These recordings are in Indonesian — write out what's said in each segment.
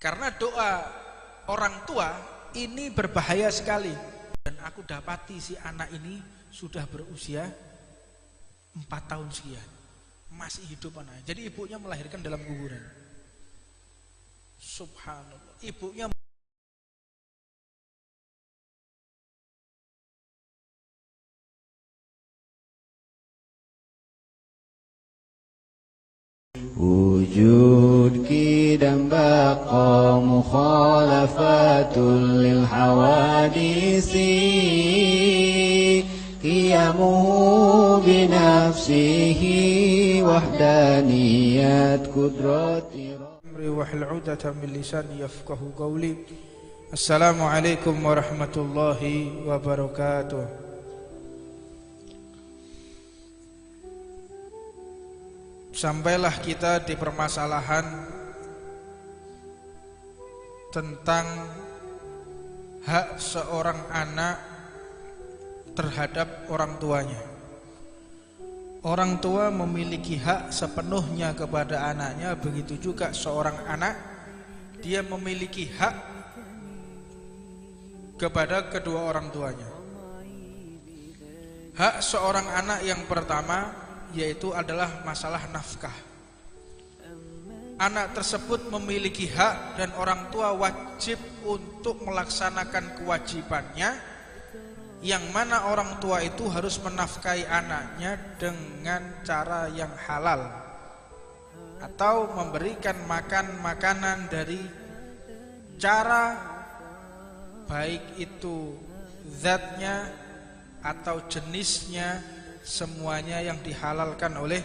Karena doa orang tua ini berbahaya sekali. Dan aku dapati si anak ini sudah berusia 4 tahun sekian, masih hidup anaknya. Jadi ibunya melahirkan dalam kuburan. Subhanallah. Ibunya wujud kidam baqa mukhalafatul lil hawadisi qiyamuhu binafsihi wahdaniyat kudrati amri wahlul 'uqdatam min lisani yafqahu qawli. Assalamualaikum warahmatullahi wabarakatuh. Sampailah kita di permasalahan tentang hak seorang anak terhadap orang tuanya. Orang tua memiliki hak sepenuhnya kepada anaknya, begitu juga seorang anak dia memiliki hak kepada kedua orang tuanya. Hak seorang anak yang pertama yaitu adalah masalah nafkah. Anak tersebut memiliki hak dan orang tua wajib untuk melaksanakan kewajibannya, yang mana orang tua itu harus menafkahi anaknya dengan cara yang halal atau memberikan makanan dari cara baik itu zatnya atau jenisnya, semuanya yang dihalalkan oleh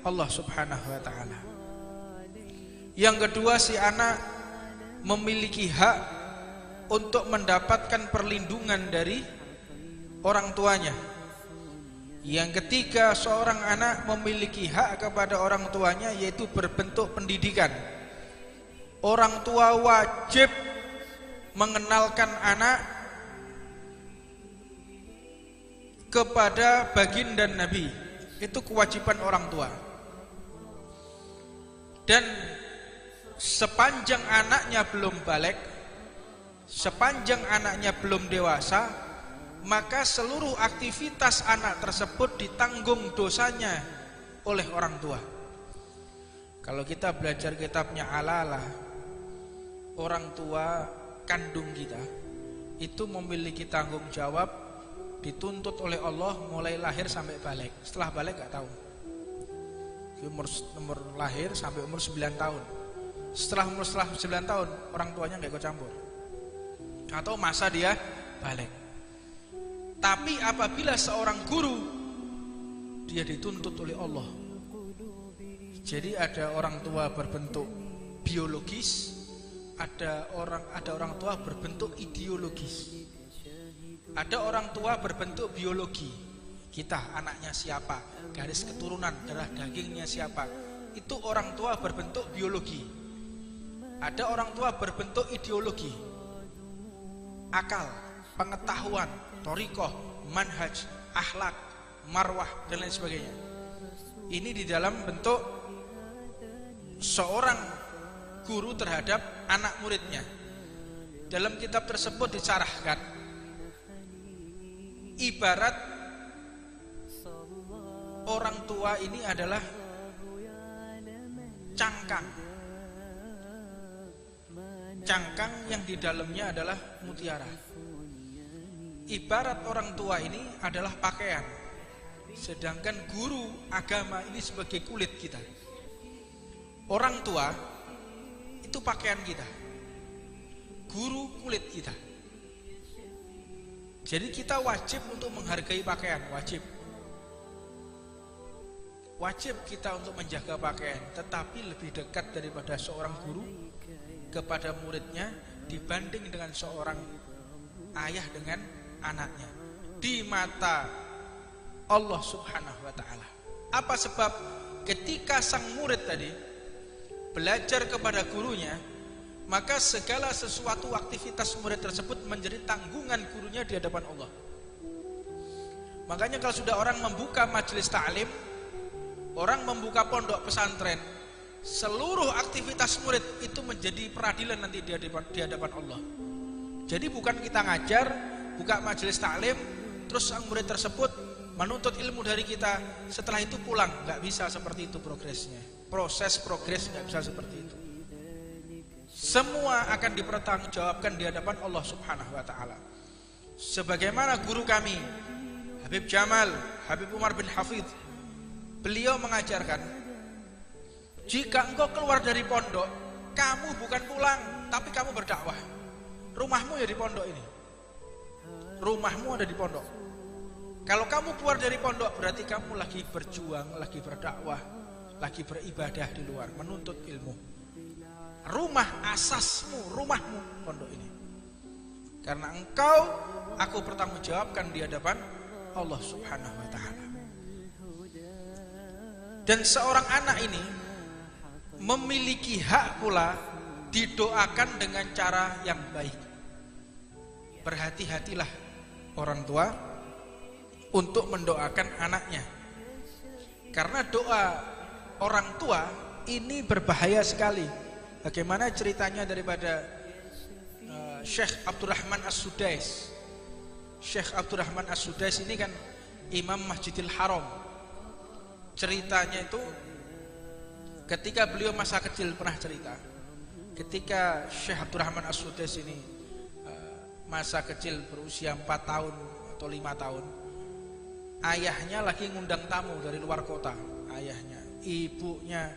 Allah Subhanahu wa ta'ala. Yang kedua, si anak memiliki hak untuk mendapatkan perlindungan dari orang tuanya. Yang ketiga, seorang anak memiliki hak kepada orang tuanya yaitu berbentuk pendidikan. Orang tua wajib mengenalkan anak kepada baginda Nabi. Itu kewajiban orang tua. Dan sepanjang anaknya belum balik, sepanjang anaknya belum dewasa, maka seluruh aktivitas anak tersebut ditanggung dosanya oleh orang tua. Kalau kita belajar kitabnya Alalah, orang tua kandung kita itu memiliki tanggung jawab, dituntut oleh Allah mulai lahir sampai balik. Setelah balik gak tahu. Umur lahir sampai umur 9 tahun. Setelah 9 tahun orang tuanya gak ikut campur. Atau masa dia balik. Tapi apabila seorang guru, dia dituntut oleh Allah. Jadi ada orang tua berbentuk biologis, ada orang tua berbentuk ideologis. Ada orang tua berbentuk biologi. Kita anaknya siapa, garis keturunan darah dagingnya siapa, itu orang tua berbentuk biologi. Ada orang tua berbentuk ideologi, akal, pengetahuan, thoriqah, manhaj, akhlak, marwah dan lain sebagainya. Ini di dalam bentuk seorang guru terhadap anak muridnya. Dalam kitab tersebut dicarahkan ibarat orang tua ini adalah cangkang yang di dalamnya adalah mutiara. Ibarat orang tua ini adalah pakaian, sedangkan guru agama ini sebagai kulit kita. Orang tua itu pakaian kita, guru kulit kita. Jadi kita wajib untuk menghargai pakaian, wajib kita untuk menjaga pakaian. Tetapi lebih dekat daripada seorang guru kepada muridnya dibanding dengan seorang ayah dengan anaknya di mata Allah Subhanahu wa ta'ala. Apa sebab? Ketika sang murid tadi belajar kepada gurunya, maka segala sesuatu aktivitas murid tersebut menjadi tanggungan gurunya di hadapan Allah. Makanya kalau sudah orang membuka majelis ta'lim, orang membuka pondok pesantren, seluruh aktivitas murid itu menjadi peradilan nanti di hadapan Allah. Jadi bukan kita ngajar, buka majelis taklim, terus sang murid tersebut menuntut ilmu dari kita, setelah itu pulang. Nggak bisa seperti itu progresnya. Proses progres nggak bisa seperti itu. Semua akan dipertanggungjawabkan di hadapan Allah Subhanahu wa Ta'ala. Sebagaimana guru kami Habib Jamal, Habib Umar bin Hafidh, beliau mengajarkan, jika engkau keluar dari pondok, kamu bukan pulang, tapi kamu berdakwah. Rumahmu ya di pondok ini. Rumahmu ada di pondok. Kalau kamu keluar dari pondok, berarti kamu lagi berjuang, lagi berdakwah, lagi beribadah di luar, menuntut ilmu. Rumah asasmu, rumahmu, pondok ini. Karena engkau, aku bertanggungjawabkan di hadapan Allah Subhanahu wa Ta'ala. Dan seorang anak ini memiliki hak pula didoakan dengan cara yang baik. Berhati-hatilah orang tua untuk mendoakan anaknya. Karena doa orang tua ini berbahaya sekali. Bagaimana ceritanya daripada Syekh Abdurrahman As-Sudais. Syekh Abdurrahman As-Sudais ini kan Imam Masjidil Haram. Ceritanya itu ketika beliau masa kecil pernah cerita. Ketika Syekh Abdurrahman As-Sudais ini masa kecil berusia 4 tahun atau 5 tahun, ayahnya lagi ngundang tamu dari luar kota. Ayahnya, ibunya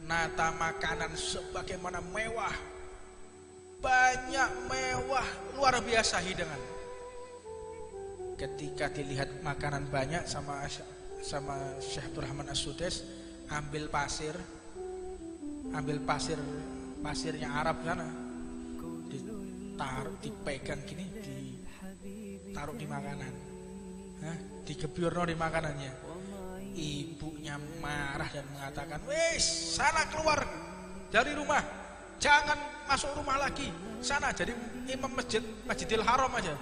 nata makanan sebagaimana mewah, banyak mewah, luar biasa hidangan. Ketika dilihat makanan banyak sama Syekh Abdurrahman As-Sudais, ambil pasirnya Arab sana, ditaruh, dipegang gini, ditaruh di makanan, digebyurno di makanannya. Ibunya marah dan mengatakan, wes sana keluar dari rumah, jangan masuk rumah lagi, sana jadi imam Masjidil Haram aja.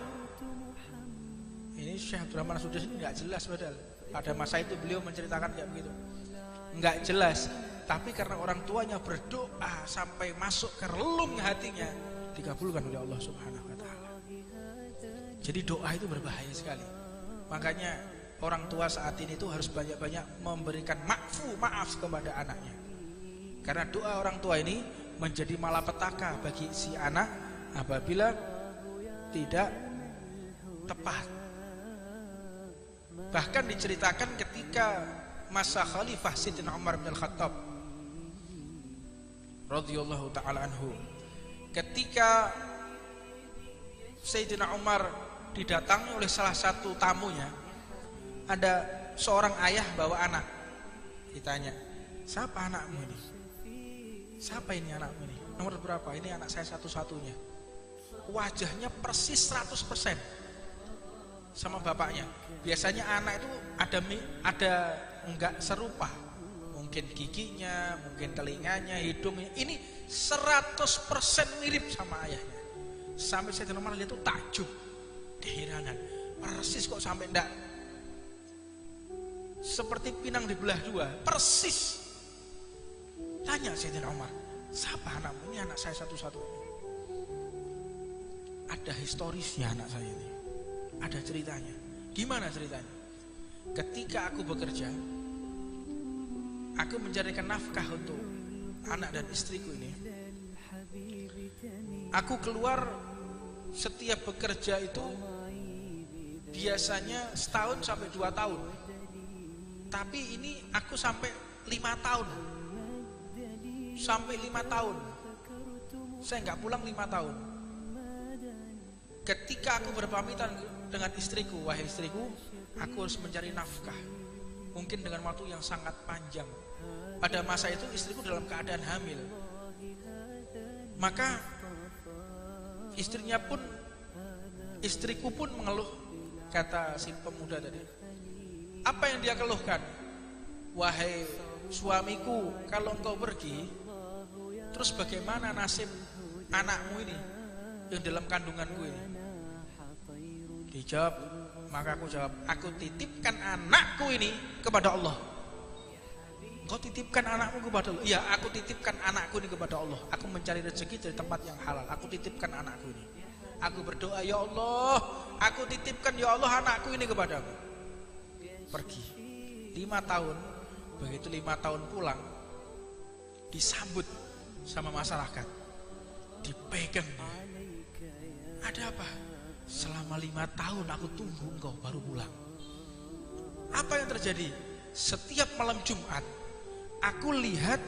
Ini Syekh Abdurrahman As-Sudais ini nggak jelas, padahal pada masa itu beliau menceritakan kayak begitu, nggak jelas. Tapi karena orang tuanya berdoa sampai masuk ke relung hatinya, dikabulkan oleh Allah Subhanahu wa Ta'ala. Jadi doa itu berbahaya sekali. Makanya orang tua saat ini tuh harus banyak-banyak memberikan maaf kepada anaknya. Karena doa orang tua ini menjadi malapetaka bagi si anak apabila tidak tepat. Bahkan diceritakan ketika masa Khalifah Sayyidina Umar bin Khattab radhiyallahu ta'ala anhu, ketika Sayyidina Umar didatangi oleh salah satu tamunya, ada seorang ayah bawa anak. Ditanya, siapa anakmu ini? Siapa ini anakmu ini? Nomor berapa? Ini anak saya satu-satunya. Wajahnya persis 100% sama bapaknya. Biasanya anak itu ada enggak serupa. Mungkin giginya, mungkin telinganya, hidungnya. Ini 100% mirip sama ayahnya. Sampai saya nomor lihat itu takjub, keheranan. Persis kok sampai enggak seperti pinang dibelah dua, persis. Tanya Sayyidina Umar, siapa anakmu? Ini anak saya satu-satunya. Ada historisnya anak saya ini, ada ceritanya. Gimana ceritanya? Ketika aku bekerja, aku mencarikan nafkah untuk anak dan istriku ini. Aku keluar setiap bekerja itu biasanya setahun sampai 2 tahun. Tapi ini aku sampai 5 tahun. Sampai 5 tahun. Saya nggak pulang 5 tahun. Ketika aku berpamitan dengan istriku, wahai istriku, aku harus mencari nafkah. Mungkin dengan waktu yang sangat panjang. Pada masa itu istriku dalam keadaan hamil. Maka istriku pun mengeluh, kata si pemuda tadi. Apa yang dia keluhkan? Wahai suamiku, kalau engkau pergi, terus bagaimana nasib anakmu ini yang dalam kandunganku ini? Dijawab, maka aku jawab, aku titipkan anakku ini kepada Allah. Kau titipkan anakmu kepada Allah. Ya, aku titipkan anakku ini kepada Allah. Aku mencari rezeki dari tempat yang halal. Aku titipkan anakku ini. Aku berdoa, ya Allah, aku titipkan ya Allah anakku ini kepadamu. Pergi 5 tahun. Begitu 5 tahun pulang, disambut sama masyarakat, dipegang dia. Ada apa? Selama 5 tahun aku tunggu engkau baru pulang. Apa yang terjadi? Setiap malam Jumat aku lihat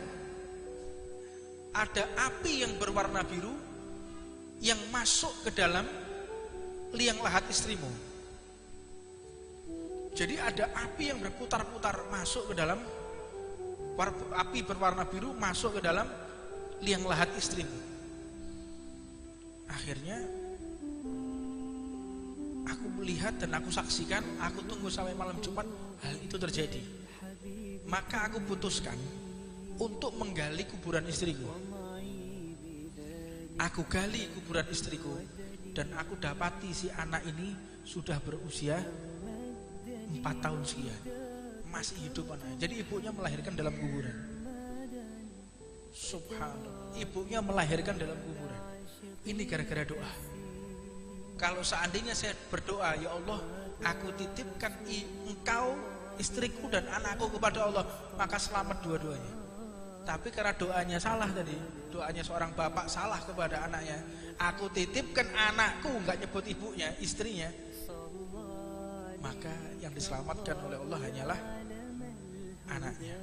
ada api yang berwarna biru yang masuk ke dalam liang lahat istrimu. Jadi ada api yang berputar-putar masuk ke dalam, api berwarna biru masuk ke dalam liang lahat istrimu. Akhirnya aku melihat dan aku saksikan, aku tunggu sampai malam Jumat hal itu terjadi. Maka aku putuskan untuk menggali kuburan istriku. Aku gali kuburan istriku dan aku dapati si anak ini sudah berusia 4 tahun sekian, masih hidup anaknya. Jadi ibunya melahirkan dalam kuburan. Subhanallah, ibunya melahirkan dalam kuburan. Ini gara-gara doa. Kalau seandainya saya berdoa, ya Allah, aku titipkan engkau, istriku dan anakku kepada Allah, maka selamat dua-duanya. Tapi karena doanya salah tadi, doanya seorang bapak salah kepada anaknya, aku titipkan anakku, nggak nyebut ibunya, istrinya, maka yang diselamatkan oleh Allah hanyalah anaknya.